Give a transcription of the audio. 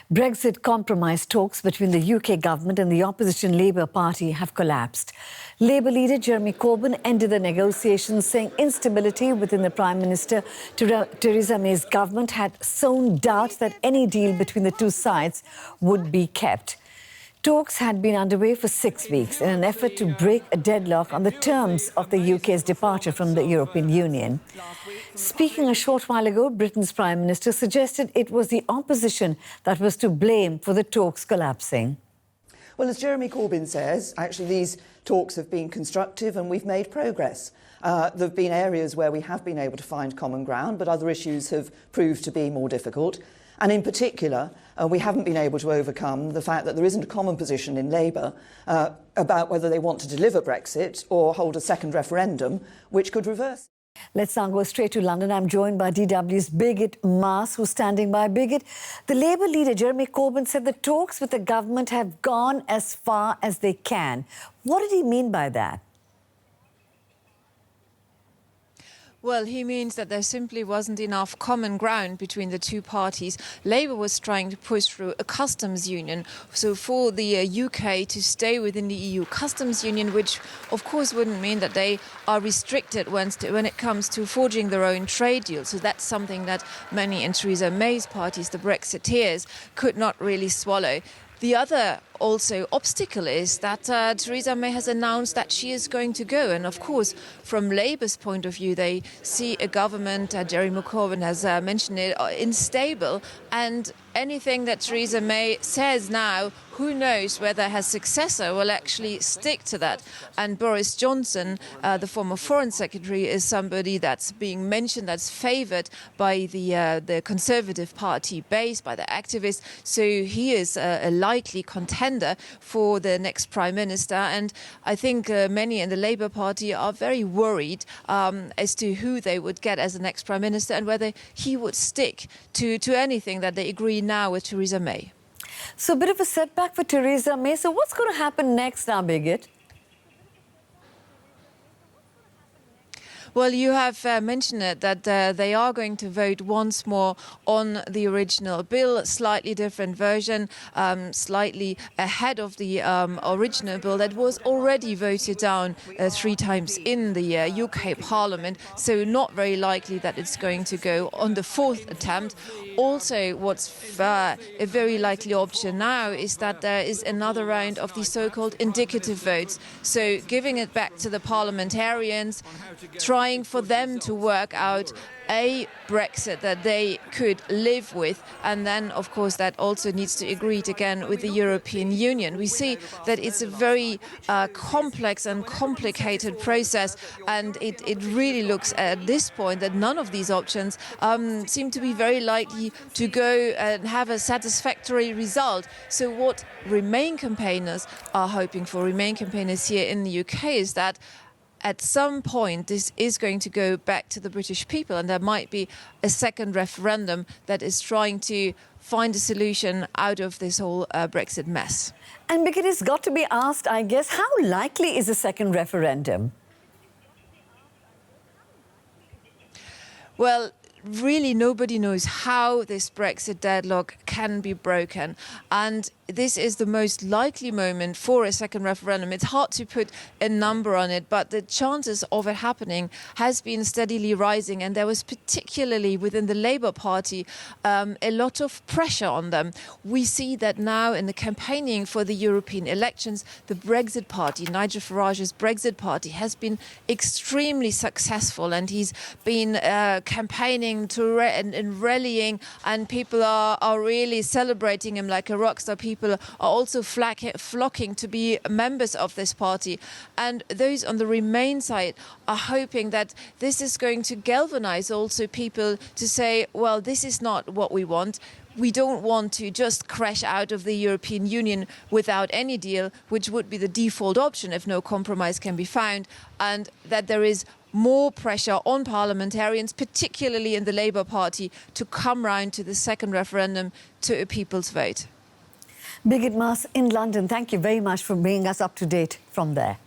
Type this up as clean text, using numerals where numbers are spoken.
Brexit compromise talks between the UK government and the opposition Labour Party have collapsed. Labour leader Jeremy Corbyn ended the negotiations, saying instability within the Prime Minister Theresa May's government had sown doubt that any deal between the two sides would be kept. Talks had been underway for 6 weeks in an effort to break a deadlock on the terms of the UK's departure from the European Union. Speaking a short while ago, Britain's Prime Minister suggested it was the opposition that was to blame for the talks collapsing. Well, as Jeremy Corbyn says, actually these talks have been constructive and we've made progress. There have been areas where we have been able to find common ground, but other issues have proved to be more difficult. And in particular, we haven't been able to overcome the fact that there isn't a common position in Labour about whether they want to deliver Brexit or hold a second referendum, which could reverse. Let's now go straight to London. I'm joined by DW's Birgit Maas, who's standing by. Birgit, the Labour leader, Jeremy Corbyn, said the talks with the government have gone as far as they can. What did he mean by that? Well, he means that there simply wasn't enough common ground between the two parties. Labour was trying to push through a customs union, so for the UK to stay within the EU customs union, which of course wouldn't mean that they are restricted when it comes to forging their own trade deals. So that's something that many in Theresa May's parties, the Brexiteers, could not really swallow. The other also obstacle is that Theresa May has announced that she is going to go. And of course, from Labour's point of view, they see a government, Jeremy Corbyn has mentioned it, unstable. And anything that Theresa May says now, who knows whether her successor will actually stick to that. And Boris Johnson, the former Foreign Secretary, is somebody that's being mentioned, that's favoured by the Conservative Party base, by the activists. So he is a likely contender for the next Prime Minister. And I think many in the Labour Party are very worried as to who they would get as the next Prime Minister and whether he would stick to anything that they agree now with Theresa May. So a bit of a setback for Theresa May. So what's going to happen next now, Birgit? Well, you have mentioned it, that they are going to vote once more on the original bill, slightly different version, slightly ahead of the original bill that was already voted down 3 times in the UK Parliament. So not very likely that it's going to go on the 4th attempt. Also, what's a very likely option now is that there is another round of the so-called indicative votes. So giving it back to the parliamentarians, trying for them to work out a Brexit that they could live with, and then of course that also needs to agree again with the European Union. We see that it's a very complex and complicated process, and it really looks at this point that none of these options seem to be very likely to go and have a satisfactory result. So what Remain campaigners are hoping for, Remain campaigners here in the UK, is that at some point this is going to go back to the British people, and there might be a second referendum that is trying to find a solution out of this whole Brexit mess. And Birgit, it's got to be asked, I guess, how likely is a second referendum? Well, really nobody knows how this Brexit deadlock can be broken, and this is the most likely moment for a second referendum. It's hard to put a number on it, but the chances of it happening has been steadily rising, and there was particularly within the Labour Party a lot of pressure on them. We see that now in the campaigning for the European elections, the Brexit Party, Nigel Farage's Brexit Party, has been extremely successful, and he's been campaigning to and rallying, and people are really celebrating him like a rock star. People are also flocking to be members of this party. And those on the Remain side are hoping that this is going to galvanise also people to say, well, this is not what we want. We don't want to just crash out of the European Union without any deal, which would be the default option if no compromise can be found, and that there is more pressure on parliamentarians, particularly in the Labour Party, to come round to the second referendum, to a people's vote. Birgit Maas in London, thank you very much for bringing us up to date from there.